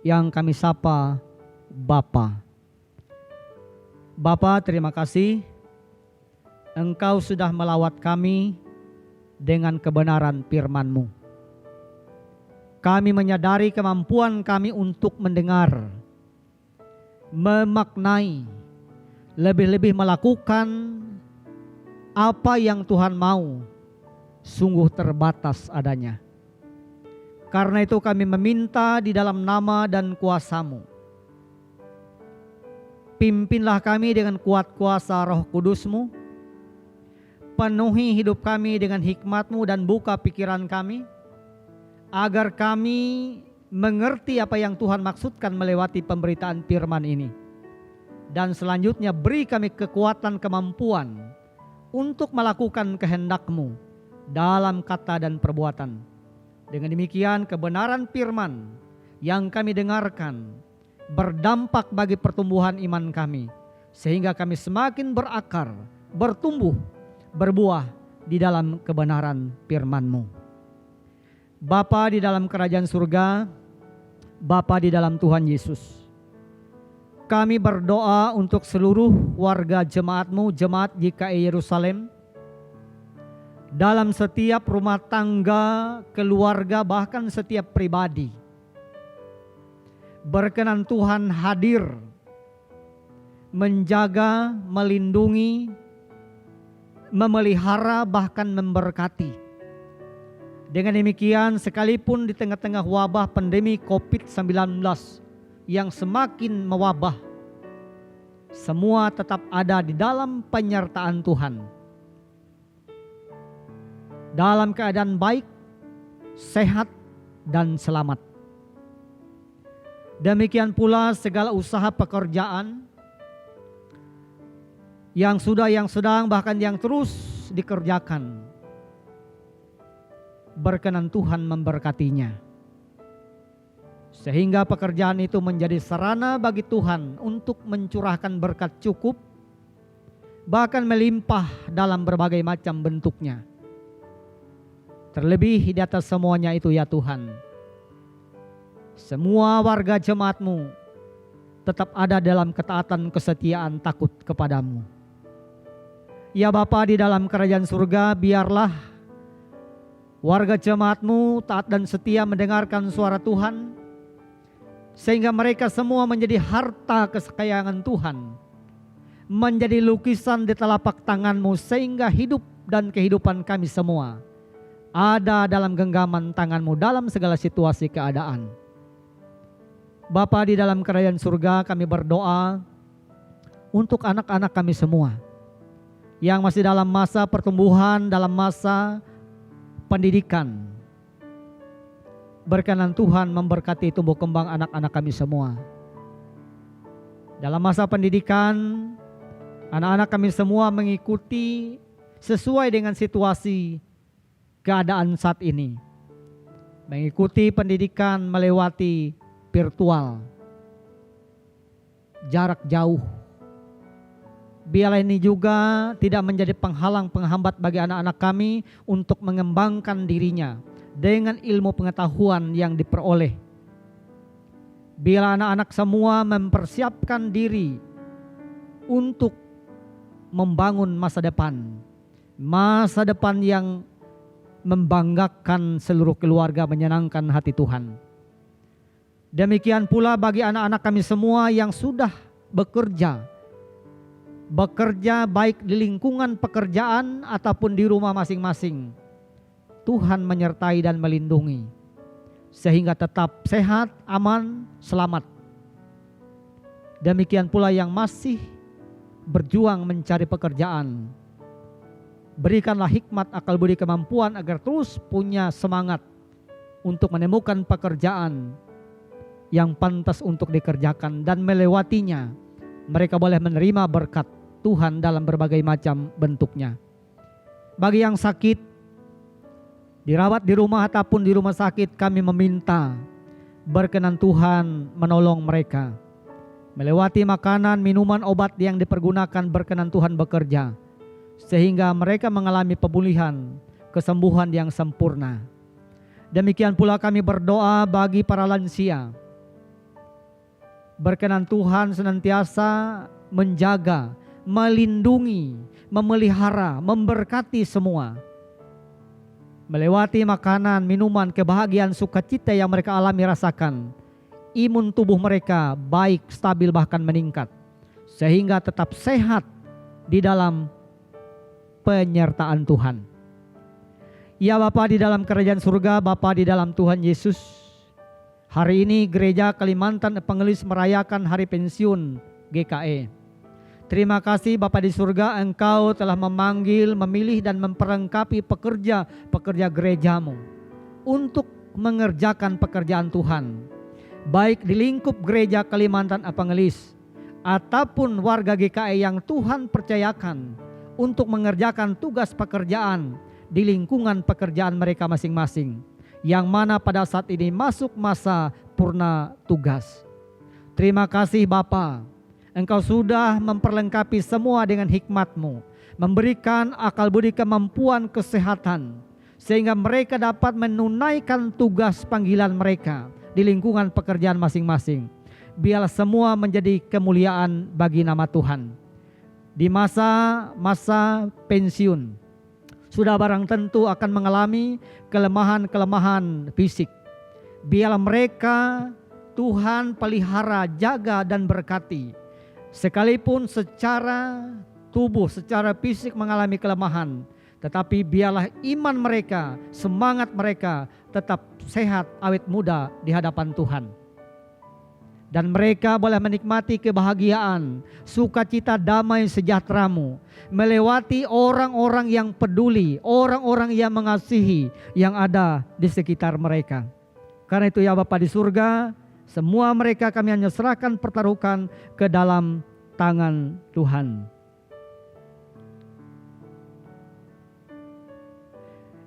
yang kami sapa Bapa. Bapa, terima kasih Engkau sudah melawat kami dengan kebenaran firman-Mu. Kami menyadari kemampuan kami untuk mendengar, memaknai, lebih-lebih melakukan apa yang Tuhan mau, sungguh terbatas adanya. Karena itu kami meminta di dalam nama dan kuasa-Mu, pimpinlah kami dengan kuat kuasa Roh Kudus-Mu, penuhi hidup kami dengan hikmat-Mu dan buka pikiran kami, agar kami mengerti apa yang Tuhan maksudkan melewati pemberitaan firman ini. Dan selanjutnya beri kami kekuatan kemampuan untuk melakukan kehendak-Mu dalam kata dan perbuatan. Dengan demikian kebenaran firman yang kami dengarkan berdampak bagi pertumbuhan iman kami, sehingga kami semakin berakar, bertumbuh, berbuah di dalam kebenaran firman-Mu. Bapa di dalam kerajaan surga, Bapa di dalam Tuhan Yesus, kami berdoa untuk seluruh warga jemaat-Mu, jemaat GKI Yerusalem, dalam setiap rumah tangga, keluarga, bahkan setiap pribadi. Berkenan Tuhan hadir, menjaga, melindungi, memelihara, bahkan memberkati. Dengan demikian, sekalipun di tengah-tengah wabah pandemi COVID-19 yang semakin mewabah, semua tetap ada di dalam penyertaan Tuhan, dalam keadaan baik, sehat, dan selamat. Demikian pula segala usaha pekerjaan yang sudah, yang sedang, bahkan yang terus dikerjakan. Berkenan Tuhan memberkatinya, sehingga pekerjaan itu menjadi sarana bagi Tuhan untuk mencurahkan berkat cukup, bahkan melimpah dalam berbagai macam bentuknya. Terlebih di atas semuanya itu ya Tuhan, semua warga jemaat-Mu tetap ada dalam ketaatan, kesetiaan, takut kepadamu. Ya Bapa di dalam kerajaan surga, biarlah warga jemaat-Mu taat dan setia mendengarkan suara Tuhan, sehingga mereka semua menjadi harta kesayangan Tuhan, menjadi lukisan di telapak tangan-Mu, sehingga hidup dan kehidupan kami semua ada dalam genggaman tangan-Mu dalam segala situasi keadaan. Bapa di dalam kerajaan surga, kami berdoa untuk anak-anak kami semua yang masih dalam masa pertumbuhan, dalam masa pendidikan. Berkenan Tuhan memberkati tumbuh kembang anak-anak kami semua. Dalam masa pendidikan, anak-anak kami semua mengikuti sesuai dengan situasi keadaan saat ini. Mengikuti pendidikan melewati virtual, jarak jauh. Biarlah ini juga tidak menjadi penghalang, penghambat bagi anak-anak kami untuk mengembangkan dirinya dengan ilmu pengetahuan yang diperoleh. Biarlah anak-anak semua mempersiapkan diri untuk membangun masa depan yang membanggakan seluruh keluarga, menyenangkan hati Tuhan. Demikian pula bagi anak-anak kami semua yang sudah bekerja baik di lingkungan pekerjaan ataupun di rumah masing-masing. Tuhan menyertai dan melindungi, sehingga tetap sehat, aman, selamat. Demikian pula yang masih berjuang mencari pekerjaan. Berikanlah hikmat, akal budi, kemampuan agar terus punya semangat untuk menemukan pekerjaan yang pantas untuk dikerjakan, dan melewatinya mereka boleh menerima berkat Tuhan dalam berbagai macam bentuknya. Bagi yang sakit, dirawat di rumah ataupun di rumah sakit, kami meminta berkenan Tuhan menolong mereka. Melewati makanan, minuman, obat yang dipergunakan, berkenan Tuhan bekerja, sehingga mereka mengalami pemulihan, kesembuhan yang sempurna. Demikian pula kami berdoa bagi para lansia. Berkenan Tuhan senantiasa menjaga, melindungi, memelihara, memberkati semua. Melewati makanan, minuman, kebahagiaan, sukacita yang mereka alami rasakan, imun tubuh mereka baik, stabil, bahkan meningkat, sehingga tetap sehat di dalam penyertaan Tuhan. Ya Bapa di dalam kerajaan surga, Bapa di dalam Tuhan Yesus, hari ini Gereja Kalimantan Evangelis merayakan hari pensiun GKE. Terima kasih Bapa di surga, Engkau telah memanggil, memilih dan memperlengkapi pekerja-pekerja gerejamu untuk mengerjakan pekerjaan Tuhan, baik di lingkup Gereja Kalimantan Evangelis ataupun warga GKE yang Tuhan percayakan untuk mengerjakan tugas pekerjaan di lingkungan pekerjaan mereka masing-masing, yang mana pada saat ini masuk masa purna tugas. Terima kasih Bapa, Engkau sudah memperlengkapi semua dengan hikmat-Mu, memberikan akal budi, kemampuan, kesehatan, sehingga mereka dapat menunaikan tugas panggilan mereka di lingkungan pekerjaan masing-masing. Biarlah semua menjadi kemuliaan bagi nama Tuhan. Di masa pensiun, sudah barang tentu akan mengalami kelemahan-kelemahan fisik. Biarlah mereka Tuhan pelihara, jaga dan berkati. Sekalipun secara tubuh, secara fisik mengalami kelemahan, tetapi biarlah iman mereka, semangat mereka tetap sehat, awet muda di hadapan Tuhan. Dan mereka boleh menikmati kebahagiaan, sukacita, damai sejahtera-Mu, melewati orang-orang yang peduli, orang-orang yang mengasihi yang ada di sekitar mereka. Karena itu ya Bapa di surga, semua mereka kami hanya serahkan, pertaruhkan ke dalam tangan Tuhan.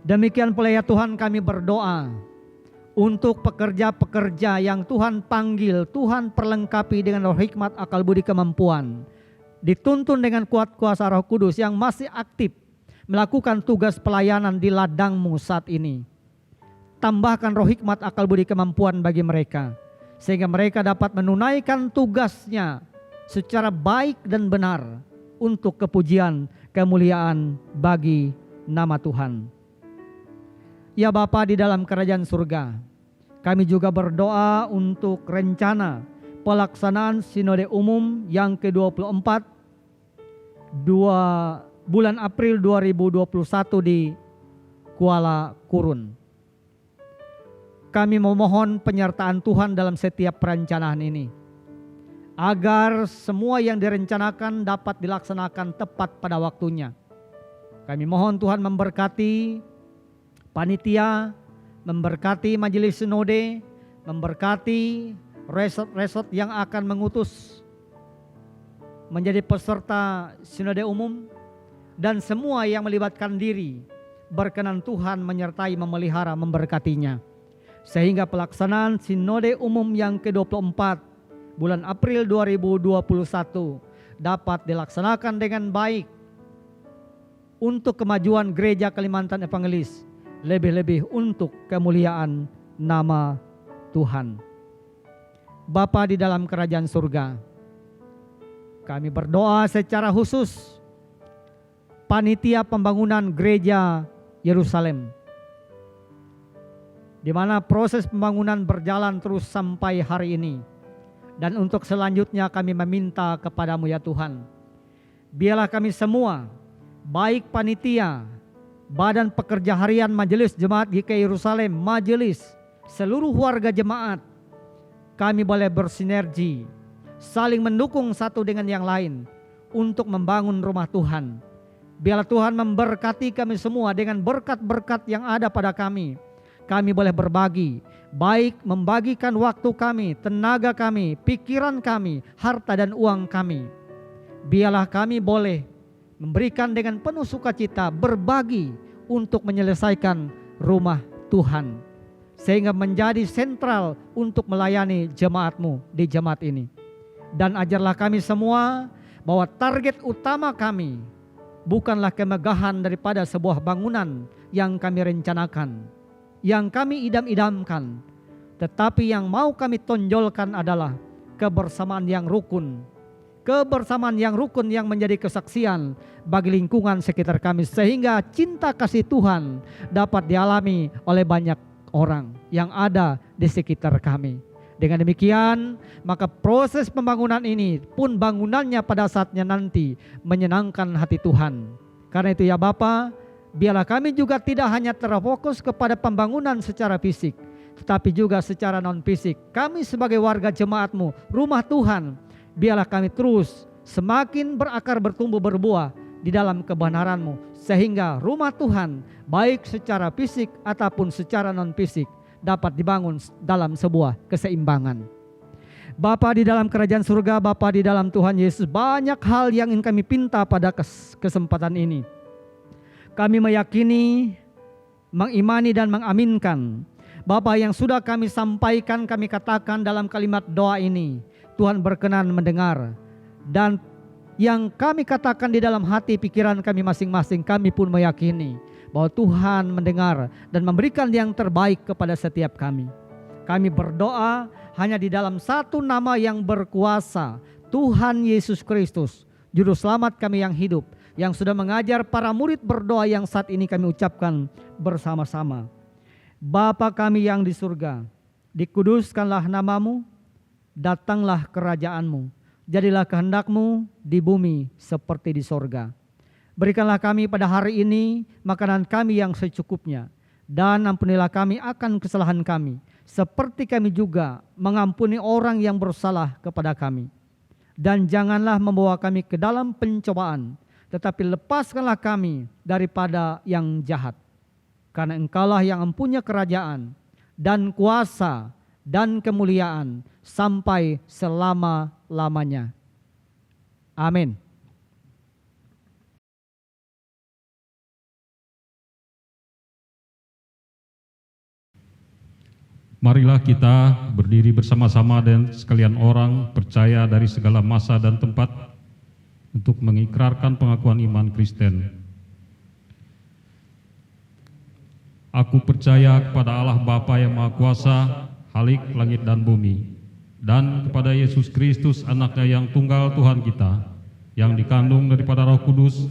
Demikian pula ya Tuhan, kami berdoa untuk pekerja-pekerja yang Tuhan panggil, Tuhan perlengkapi dengan roh hikmat, akal budi, kemampuan, dituntun dengan kuat kuasa Roh Kudus yang masih aktif melakukan tugas pelayanan di ladang-Mu saat ini. Tambahkan roh hikmat, akal budi, kemampuan bagi mereka, sehingga mereka dapat menunaikan tugasnya secara baik dan benar untuk kepujian, kemuliaan bagi nama Tuhan. Ya Bapa di dalam kerajaan surga, kami juga berdoa untuk rencana pelaksanaan Sinode Umum yang ke-24 bulan April 2021 di Kuala Kurun. Kami memohon penyertaan Tuhan dalam setiap perencanaan ini, agar semua yang direncanakan dapat dilaksanakan tepat pada waktunya. Kami mohon Tuhan memberkati panitia, memberkati majelis sinode, memberkati resort-resort yang akan mengutus menjadi peserta Sinode Umum, dan semua yang melibatkan diri. Berkenan Tuhan menyertai, memelihara, memberkatinya, sehingga pelaksanaan Sinode Umum yang ke-24 bulan April 2021 dapat dilaksanakan dengan baik untuk kemajuan Gereja Kalimantan Evangelis, lebih-lebih untuk kemuliaan nama Tuhan. Bapa di dalam kerajaan surga, kami berdoa secara khusus panitia pembangunan Gereja Yerusalem, di mana proses pembangunan berjalan terus sampai hari ini. Dan untuk selanjutnya kami meminta kepadamu ya Tuhan, biarlah kami semua, baik panitia, badan pekerja harian Majelis Jemaat GKI Yerusalem, majelis, seluruh warga jemaat, kami boleh bersinergi, saling mendukung satu dengan yang lain untuk membangun rumah Tuhan. Biarlah Tuhan memberkati kami semua dengan berkat-berkat yang ada pada kami. Kami boleh berbagi, baik membagikan waktu kami, tenaga kami, pikiran kami, harta dan uang kami. Biarlah kami boleh memberikan dengan penuh sukacita, berbagi untuk menyelesaikan rumah Tuhan, sehingga menjadi sentral untuk melayani jemaat-Mu di jemaat ini. Dan ajarlah kami semua bahwa target utama kami bukanlah kemegahan daripada sebuah bangunan yang kami rencanakan, yang kami idam-idamkan, tetapi yang mau kami tonjolkan adalah kebersamaan yang rukun. Kebersamaan yang rukun yang menjadi kesaksian bagi lingkungan sekitar kami, sehingga cinta kasih Tuhan dapat dialami oleh banyak orang yang ada di sekitar kami. Dengan demikian, maka proses pembangunan ini pun bangunannya pada saatnya nanti menyenangkan hati Tuhan. Karena itu ya Bapa, biarlah kami juga tidak hanya terfokus kepada pembangunan secara fisik, tetapi juga secara non-fisik. Kami sebagai warga jemaat-Mu, rumah Tuhan, biarlah kami terus semakin berakar, bertumbuh, berbuah di dalam kebenaran-Mu, sehingga rumah Tuhan baik secara fisik ataupun secara non-fisik dapat dibangun dalam sebuah keseimbangan. Bapa di dalam kerajaan surga, Bapa di dalam Tuhan Yesus, banyak hal yang ingin kami pinta pada kesempatan ini. Kami meyakini, mengimani dan mengaminkan Bapa yang sudah kami sampaikan, kami katakan dalam kalimat doa ini, Tuhan berkenan mendengar. Dan yang kami katakan di dalam hati pikiran kami masing-masing, kami pun meyakini bahwa Tuhan mendengar dan memberikan yang terbaik kepada setiap kami. Kami berdoa hanya di dalam satu nama yang berkuasa, Tuhan Yesus Kristus, Juru Selamat kami yang hidup, yang sudah mengajar para murid berdoa yang saat ini kami ucapkan bersama-sama. Bapa kami yang di surga, dikuduskanlah nama-Mu, datanglah kerajaan-Mu, jadilah kehendak-Mu di bumi seperti di sorga. Berikanlah kami pada hari ini makanan kami yang secukupnya, dan ampunilah kami akan kesalahan kami, seperti kami juga mengampuni orang yang bersalah kepada kami. Dan janganlah membawa kami ke dalam pencobaan, tetapi lepaskanlah kami daripada yang jahat. Karena Engkaulah yang mempunyai kerajaan dan kuasa dan kemuliaan sampai selama-lamanya. Amin. Marilah kita berdiri bersama-sama dan sekalian orang percaya dari segala masa dan tempat untuk mengikrarkan pengakuan iman Kristen. Aku percaya kepada Allah Bapa yang Maha Kuasa, Khalik langit dan bumi, dan kepada Yesus Kristus anaknya yang tunggal Tuhan kita, yang dikandung daripada Roh Kudus,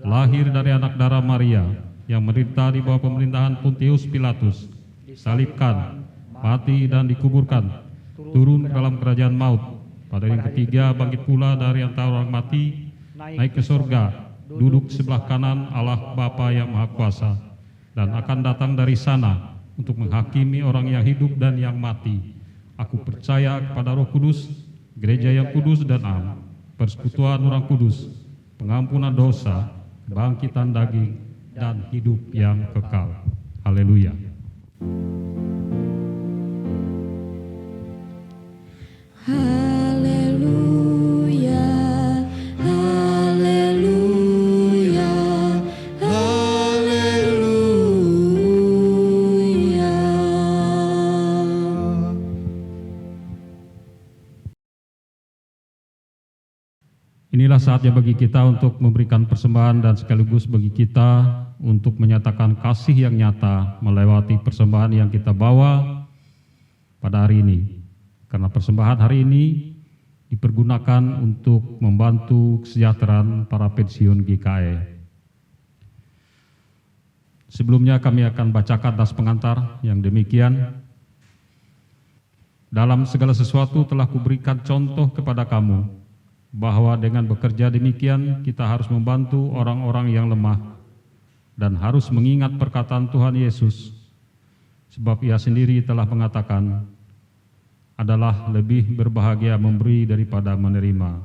lahir dari anak darah Maria, yang menderita di bawah pemerintahan Pontius Pilatus, disalibkan, mati dan dikuburkan, turun ke dalam kerajaan maut, pada yang ketiga bangkit pula dari antara orang mati, naik ke surga, duduk sebelah kanan Allah Bapa yang Maha Kuasa, dan akan datang dari sana untuk menghakimi orang yang hidup dan yang mati. Aku percaya kepada Roh Kudus, gereja yang kudus dan am, persekutuan orang kudus, pengampunan dosa, kebangkitan daging, dan hidup yang kekal. Haleluya. Haleluya, haleluya, haleluya. Inilah saatnya bagi kita untuk memberikan persembahan dan sekaligus bagi kita untuk menyatakan kasih yang nyata melewati persembahan yang kita bawa pada hari ini. Karena persembahan hari ini dipergunakan untuk membantu kesejahteraan para pensiun GKE. Sebelumnya kami akan bacakan nas pengantar yang demikian. Dalam segala sesuatu telah kuberikan contoh kepada kamu, bahwa dengan bekerja demikian kita harus membantu orang-orang yang lemah dan harus mengingat perkataan Tuhan Yesus, sebab Ia sendiri telah mengatakan, adalah lebih berbahagia memberi daripada menerima.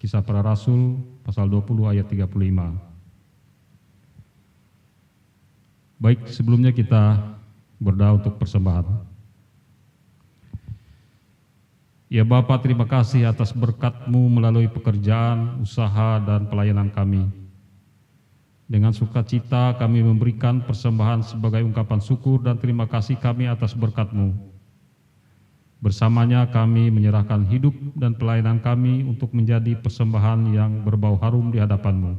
Kisah Para Rasul pasal 20 ayat 35. Baik, sebelumnya kita berdoa untuk persembahan. Ya Bapa, terima kasih atas berkat-Mu melalui pekerjaan, usaha, dan pelayanan kami. Dengan sukacita kami memberikan persembahan sebagai ungkapan syukur dan terima kasih kami atas berkat-Mu. Bersamanya kami menyerahkan hidup dan pelayanan kami untuk menjadi persembahan yang berbau harum di hadapan-Mu.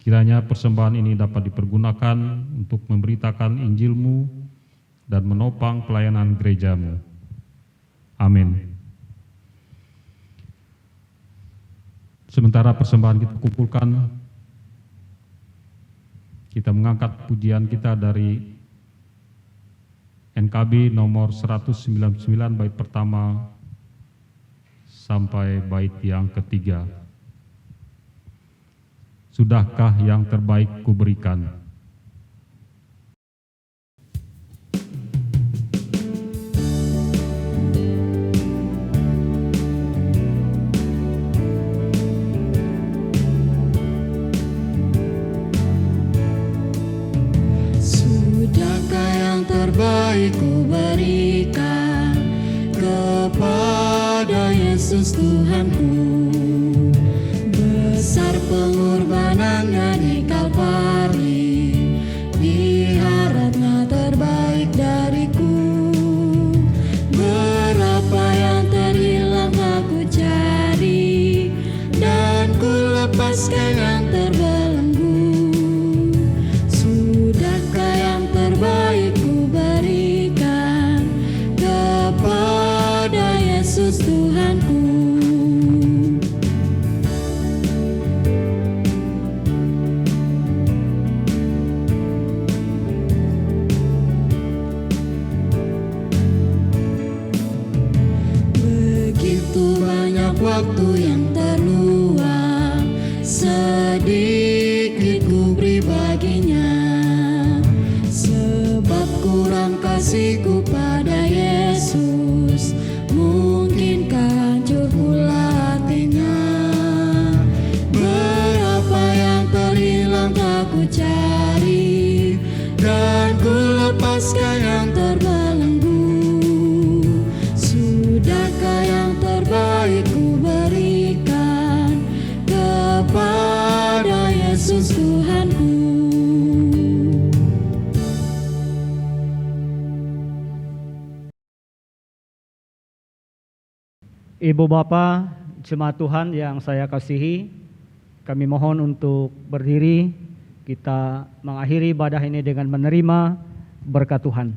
Kiranya persembahan ini dapat dipergunakan untuk memberitakan Injil-Mu dan menopang pelayanan gereja-Mu. Amin. Sementara persembahan kita kumpulkan, kita mengangkat pujian kita dari NKB nomor 199 bait pertama sampai bait yang ketiga. Sudahkah yang terbaik kuberikan? Sudahkah yang terbaik ku berikan kepada Yesus Tuhanku? Besar pengorbanannya di Kalvari, diharapnya terbaik dariku. Berapa yang terhilang aku cari, dan ku lepaskan yang terbelenggu. Sudahkah yang terbaik ku berikan kepada Yesus Tuhanku? Begitu banyak waktu yang terluang, sedikit ku beri baginya. Sebab kurang kasihku pada Yesus, mungkinkah hancur pula hatinya. Berapa yang terhilang aku cari, dan ku lepaskan yang terbelenggu. Sudahkah yang terbaik ku berikan kepada Yesus Tuhanku? Ibu Bapa, jemaat Tuhan yang saya kasihi, kami mohon untuk berdiri, kita mengakhiri ibadah ini dengan menerima berkat Tuhan.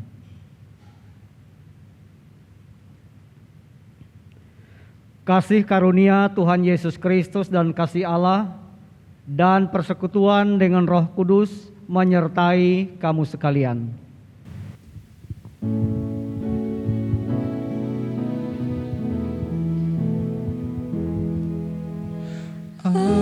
Kasih karunia Tuhan Yesus Kristus dan kasih Allah dan persekutuan dengan Roh Kudus menyertai kamu sekalian. Amin.